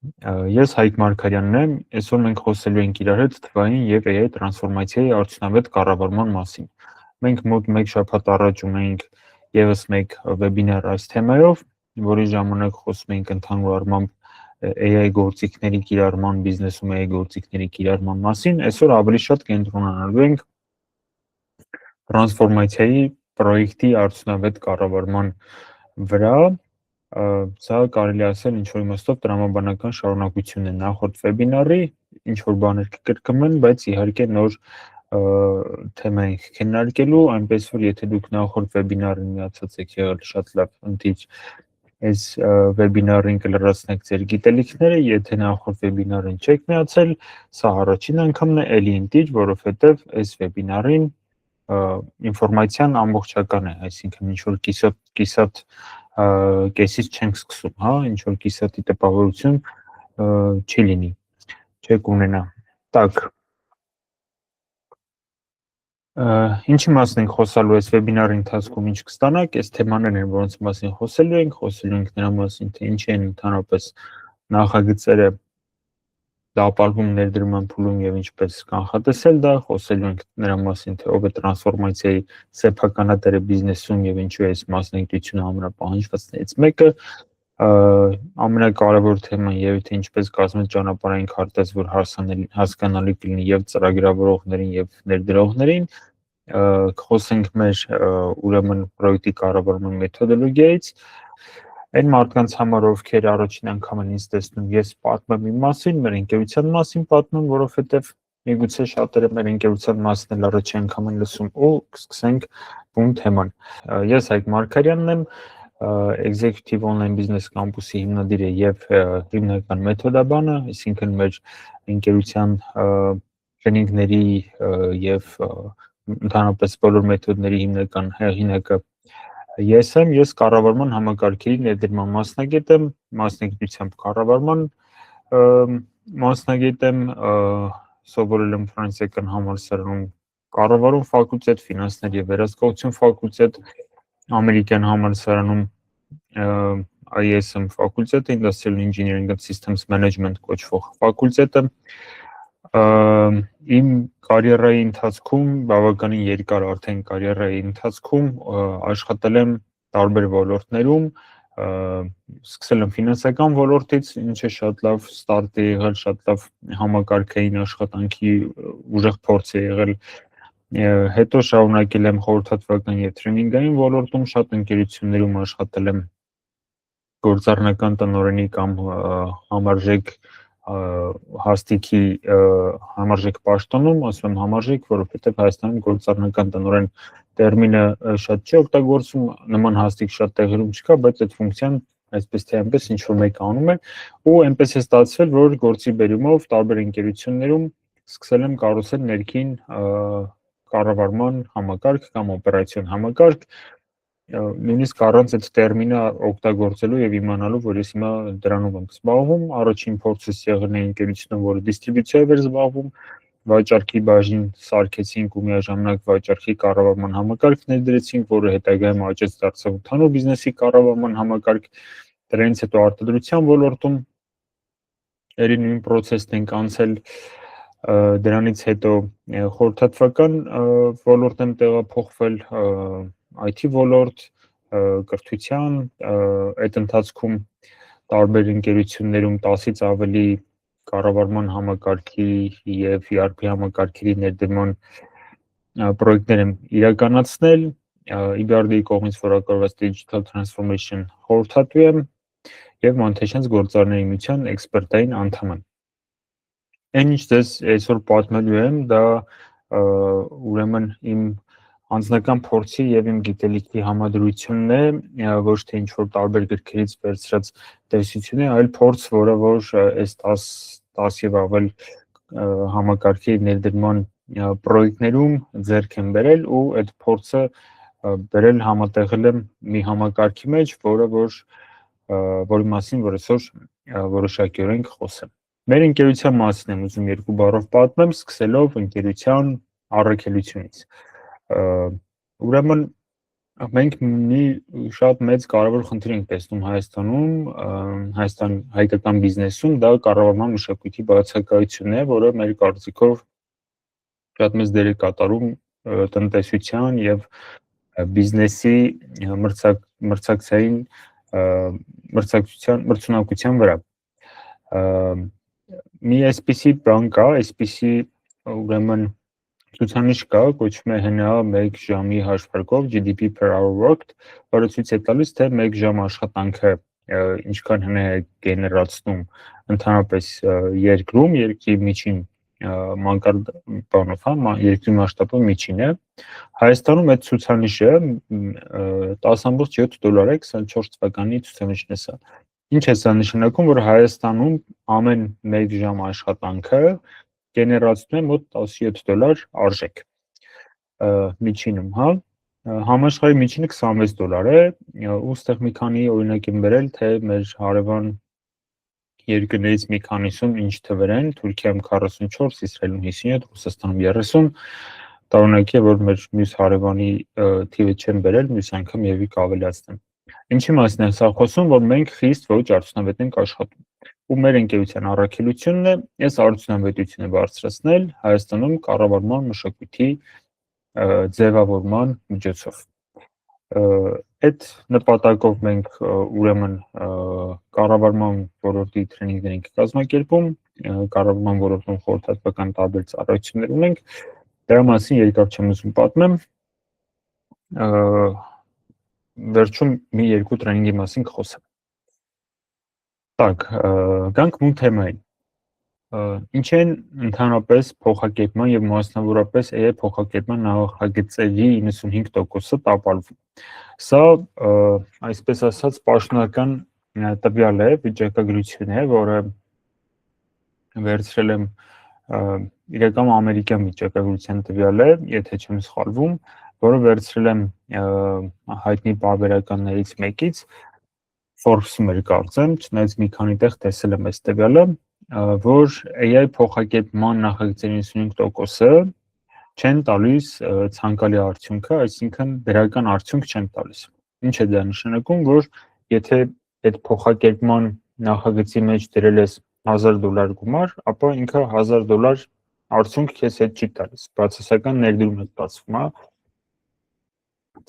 Ես Հայկ Մարգարյանն եմ, այսօր մենք խոսելու ենք իրար հետ թվային եւ AI տրանսֆորմացիայի արդյունավետ կառավարման մասին։ Մենք մոտ 1 շաբաթ առաջ ունեինք եւս մեկ վեբինար այս թեմայով, որի ժամանակ խոսում էինք ընդհանուր առմամբ AI գործիքների կիրառման, բիզնեսում AI գործիքների կիրառման մասին, այսօր ավելի շատ կենտրոնանալու ենք տրանսֆորմացիայի պրոյեկտի արդյունավետ կառավարման վրա։ Սա կարելի ասել ինչ-որ իմաստով տրամաբանական շարունակություն է նախորդ վեբինարի, ինչ-որ բաներ կկրկնվեն, բայց իհարկե նոր թեմա ենք քննարկելու, այնպես որ եթե դուք նախորդ վեբինարին միացած եք եղել, շատ լավ, ընթիչ այս վեբինարին կլրացնեք ձեր գիտելիքները, եթե նախորդ վեբինարին չեք միացել, սա առաջին անգամն է, էլի ընթիչ, որովհետև այս վեբինարին ինֆորմացիան ամբողջական է, այսինքն ինչ-որ կիսատ կեսից չենք սկսում, հա, ինչ-որ կիսատի տպավորություն չի լինի, չեք ունենա։ Так, ինչի մասին ենք խոսալու այս վեբինարի ընթացքում, ինչ կստանաք, այս թեմաներն են, որոնց մասին խոսելու ենք նրա մասին, թե ինչ են ընդհանրապես նախագծերը դա ապարվում ներդրման փուլում եւ ինչպես կանխատեսել դա, խոսելու ենք նրա մասին, թե ով է տրանսֆորմացիայի սեփականատերը բիզնեսում եւ ինչու է այս մասնագիտությունը ամենապահանջվածներից մեկը, ամենակարևոր թեման եւ թե ինչպես կազմել ճանապարհային քարտեզ, որ հասկանալի կլինի եւ ծրագրավորողներին եւ ներդրողներին, խոսենք մեր ուրեմն պրոյեկտի կառավարման մեթոդոլոգիայից, այն մարդկանց համար, ովքեր առաջին անգամ են ինձ տեսնում, ես պատմեմ իմ մասին, մեր ընկերության մասին պատմեմ, որովհետև միգուցե շատերը մեր ընկերության մասին էլ առաջին անգամ են լսում ու սկսենք բուն թեման։ Ես Հայկ Մարգարյանն եմ, Executive Online Business Campus-ի հիմնադիրը եւ հիմնական մեթոդաբանը, այսինքն մեր ընկերության տրեյնինգների եւ ընդհանրապես բոլոր մեթոդների հիմնական հեղինակը ես եմ, ես կառավարման համակարգերի ներդրման մասնագետ եմ, մասնագիտությամբ կառավարման մասնագետ եմ, սովորել եմ Ֆրանսիական համալսարանում կառավարում ֆակուլտետ, ֆինանսներ եւ վերահսկողություն ֆակուլտետ, Ամերիկյան համալսարանում ISM ֆակուլտետը, Industrial Engineering and Systems Management կոչվող ֆակուլտետը, իմ կարիերայի ընթացքում, բավականին երկար արդեն կարիերայի ընթացքում աշխատել եմ տարբեր ոլորտներում, սկսել եմ ֆինանսական ոլորտից, ինչը շատ լավ ստարտ է եղել, շատ լավ համակարգային աշխատանքի ուժեղ փորձ է եղել, հետո շարունակել եմ խորհրդատվական եւ տրեյնինգային ոլորտում, շատ ընկերություններում աշխատել եմ գործառնական տնօրենի կամ համարժեք հաստիքի համարժեք պաշտոնում, ասում եմ համարժեք, որովհետև Հայաստանում գործառնական տնօրեն տերմինը շատ չի օգտագործվում, նման հաստիկ շատ տեղերում չկա, բայց այդ ֆունկցիան այսպես թե այնպես ինչ-որ մեկ անում է, ու այնպես է ստացվել, որ գործի բերումով տարբեր ընկերություններում սկսել եմ կառուցել ներքին կառավարման համակարգ կամ օպերացիոն համակարգ, նույնիսկ առանց այդ տերմինը օգտագործելու եւ իմանալու, որ ես հիմա դրանով եմ զբաղվում, առաջին փորձս եղել է ընկերությունում, որը դիստրիբյուցիայով էր զբաղվում, վաճառքի բաժին սարքեցինք ու միաժամանակ վաճառքի կառավարման համակարգ ներդրեցինք, որը հետագայում աճեց դարձավ ընդհանուր բիզնեսի կառավարման համակարգ, դրանից հետո արտադրության ոլորտում երի նույն process-ն ենք անցել, դրանից հետո խորհրդատվական ոլորտ եմ տեղափոխվել, IT ոլորտ, կրթության, այդ ընթացքում տարբեր ընկերություններում 10-ից ավելի կառավարման համակարգի եւ ERP համակարգերի ներդրման պրոյեկտներ եմ իրականացնել, EBRD-ի կողմից որակավորված Digital Transformation խորհրդատու եմ եւ Մանթեշյանց գործարարների միության էքսպերտային անդամ եմ։ Այն ինչ ես այսօր պատմելու եմ, դա ուրեմն իմ անձնական փորձի եւ իմ գիտելիքի համադրությունն է, ոչ թե ինչ-որ տարբեր գրքերից վերցրած տեսություն է, այլ փորձ, որը որ այս 10 եւ ավել համակարգի ներդրման պրոյեկտներում ձեռք եմ բերել ու այդ փորձը բերել համատեղել եմ մի համակարգի մեջ, որի մասին որ այսօր որոշակիորեն կխոսեմ։ Մեր ընկերության մասին եմ ուզում երկու բառով պատմեմ, սկսելով ընկերության առաքելությունից։ Ուրեմն Մենք մի շատ մեծ կարևոր խնդիր ենք տեսնում Հայաստանում, հայկական բիզնեսում, դա կառավարման մշակույթի բացակայությունն է, որը մեր կարծիքով շատ մեծ դեր է կատարում տնտեսության եւ բիզնեսի մրցակցության վրա։ Մի այսպիսի բան կա, այսպիսի ուրեմն ցուցանիշ կա, կոչվում է ՀՆԱ 1 ժամի հաշվարկով GDP per hour worked, որը ցույց է տալիս, թե 1 ժամ աշխատանքը ինչքան հնա է գեներացնում ընդհանրապես երկրում, երկրի միջին մանկարդանով, հա, երկրի մասշտաբով միջին է։ Հայաստանում այդ ցուցանիշը 10.7 դոլար է 24 թվականի ցուցանիշն է սա։ Ինչ է սա նշանակում, որ Հայաստանում ամեն 1 ժամ աշխատանքը գեներացնում է մոտ 17 դոլար արժեք միջինում, հա։ Համաշխարհի միջինը 26 դոլար է, ու ստեղ մի քանի օրինակ եմ բերել, թե մեր հարևան երկրներից մի քանիսում ինչ թվեր են, Թուրքիայում 44, Իսրայելում 57, Ռուսաստանում 30, տարօրինակ է, որ մեր մյուս հարևանի թիվը չեմ բերել, մյուս անգամ եւի կավելացնեմ։ Ինչի մասին եմ սա խոսում, որ մենք խիստ ոչ արդյունավետ ենք աշխատում։ Ու մեր ընկերության առաքելությունն է այս արդյունավետությունը բարձրացնել Հայաստանում կառավարման մշակույթի ձևավորման միջոցով։ Այդ նպատակով մենք ուրեմն կառավարման ոլորտի տրեյնինգներ ենք կազմակերպում, կառավարման ոլորտում խորհրդատվական տարբեր ծառայություններ ունենք, դրա մասին երկար չեմ ուզում պատմեմ, վերջում մի երկու տրեյնինգի մասին կխոսեմ։ Так, գանք մուն թեմային։ Ինչ են ընդհանրապես փոխակերպման եւ մասնավորապես AI փոխակերպման նախագծերի 95%-ը տապալվում։ Սա այսպես ասած պաշտոնական տվյալ է, վիճակագրություն է, որը վերցրել եմ իրական ամերիկյան վիճակագրության տվյալ է, եթե չեմ սխալվում, որը վերցրել եմ հայտնի պարբերականներից մեկից, Forbes-ում էր կարծեմ, չնայած մի քանի տեղ տեսել եմ այս տվյալը, որ AI փոխակերպման նախագծերի 95%-ը չեն տալիս ցանկալի արդյունքը, այսինքն դրական արդյունք չեն տալիս։ Ինչ է դա նշանակում, որ եթե այդ փոխակերպման նախագծի մեջ դրել ես $1000 գումար, ապա ինքը $1000 արդյունք քեզ հետ չի տալիս, բացասական ներդրում է ստացվում, հա։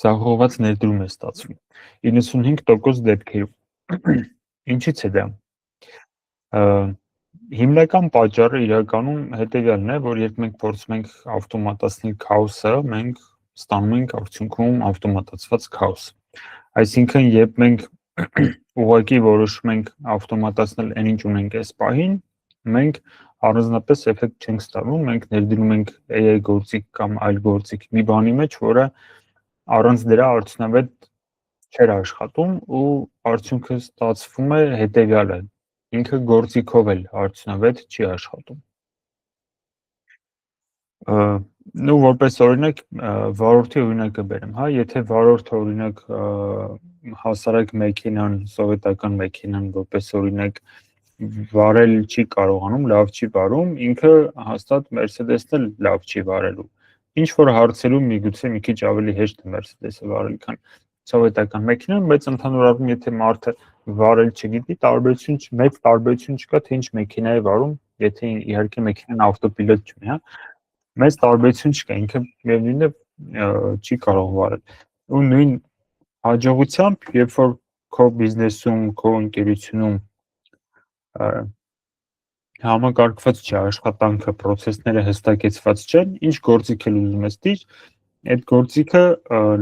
Ցախողված ներդրում է ստացվում 95% դեպքերում։ Ինչի՞ց է դա։ Հիմնական պատճառը իրականում հետևյալն է, որ երբ մենք փորձում ենք ավտոմատացնել քաոսը, մենք ստանում ենք արդյունքում ավտոմատացված քաոս։ Այսինքն, երբ մենք ուղղակի որոշում ենք ավտոմատացնել այն ինչ ունենք այս պահին, մենք առանձնապես էֆեկտ չենք ստանում, մենք ներդրում ենք AI գործիք կամ այլ գործիք մի բանի մեջ, որը առանց դրա արդյունավետ չէր աշխատում ու արդյունքը ստացվում է հետևյալը, ինքը գործիքով էլ արդյունավետ չի աշխատում։ Նու որպես օրինակ վարորդի օրինակը բերեմ, հա, եթե վարորդը օրինակ հասարակ մեքենան, սովետական մեքենան որպես օրինակ վարել չի կարողանում, լավ չի վարում, ինքը հաստատ Mercedes-ն էլ լավ չի վարելու։ Ինչ որ հարցերում միգուցե մի քիչ ավելի հեշտ է Mercedes-ը վարել, քան սովետական մեքենան, բայց ընդհանուր առմամբ եթե մարդը վարել չգիտի, մեծ տարբերություն չկա, թե ինչ մեքենա է վարում, եթե իհարկե մեքենան ավտոպիլոտ չունի, հա։ Մեծ տարբերություն չկա, ինքը միևնույնն է չի կարող վարել։ Ու նույն հաջողությամբ, երբ որ քո բիզնեսում, քո ընկերությունում համակարգված չէ աշխատանքը, process-ները հստակեցված չեն, ինչ գործիք էլ ուզում ես դիր, այդ գործիքը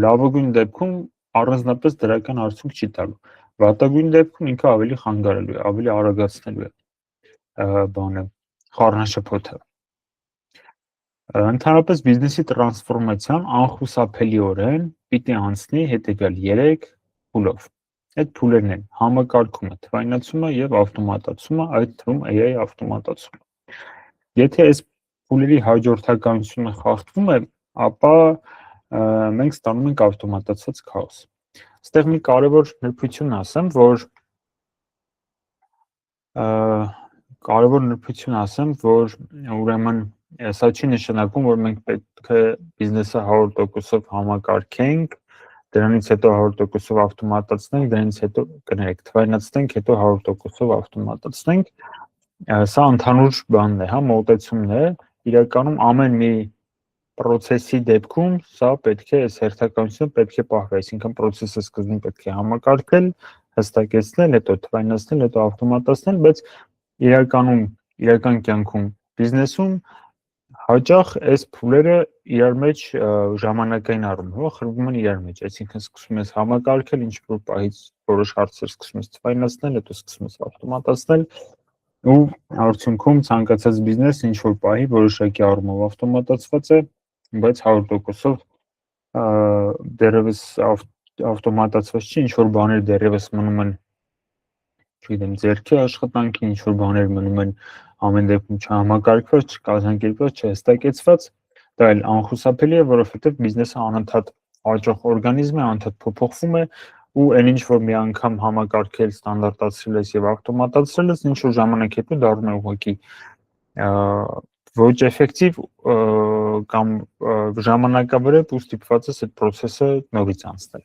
լավագույն դեպքում առանձնապես դրական արդյունք չի տալու։ Վատագույն դեպքում ինքը ավելի խանգարելու է, ավելի արագացնելու է բանը, խառնաշփոթը։ Ընդհանրապես բիզնեսի տրանսֆորմացիան անխուսափելիորեն պիտի անցնի հետևյալ 3 փուլով։ Այդ փուլերն են համակարգումը, թվայնացումը եւ ավտոմատացումը, այդ թվում AI ավտոմատացումը։ Եթե այս փուլերի հաջորդականությունը խախտվում է, ապա մենք ստանում ենք ավտոմատացված քաոս։ Այստեղ մի կարևոր նրբություն ասեմ, որ ուրեմն սա չի նշանակում, որ մենք պետք է բիզնեսը 100%-ով համակարգենք դրանից հետո 100%-ով ավտոմատացնենք, դրանից հետո կներեք, թվայնացնենք, հետո 100%-ով ավտոմատացնենք։ Սա ընդհանուր բանն է, հա, մոտեցումն է։ Իրականում ամեն մի process-ի դեպքում սա պետք է այս հերթականությունը պետք է պահվի, այսինքն process-ը սկզբում պետք է համակարգել, հստակեցնել, հետո թվայնացնել, հետո ավտոմատացնել, բայց իրական կյանքում բիզնեսում հաճախ այս փուլերը իրար մեջ ժամանակային առումով խրվում են իրար մեջ, այսինքն սկսում ես համակարգել, ինչ-որ պահից որոշ հարցեր սկսում ես թվայնացնել, հետո սկսում ես ավտոմատացնել ու արդյունքում ցանկացած բիզնես ինչ-որ պահի որոշակի առումով ավտոմատացված է, բայց 100%-ով դեռևս ավտոմատացված չի, ինչ-որ բաներ դեռևս մնում են, չգիտեմ, ձեռքի աշխատանքի, ինչ-որ բաներ մնում են ամեն դեպքում չհամակարգված, չկազմակերպված, չհստակեցված, դա էլ անխուսափելի է, որովհետև բիզնեսը անընդհատ աճող օրգանիզմ է, անընդհատ փոփոխվում է ու այն ինչ որ մի անգամ համակարգել, ստանդարտացրել ես եւ ավտոմատացրել ես, ինչ որ ժամանակ հետո դառնում է ուղղակի ոչ էֆեկտիվ կամ ժամանակավրեպ ու ստիպված ես այդ process-ը նորից անցնել։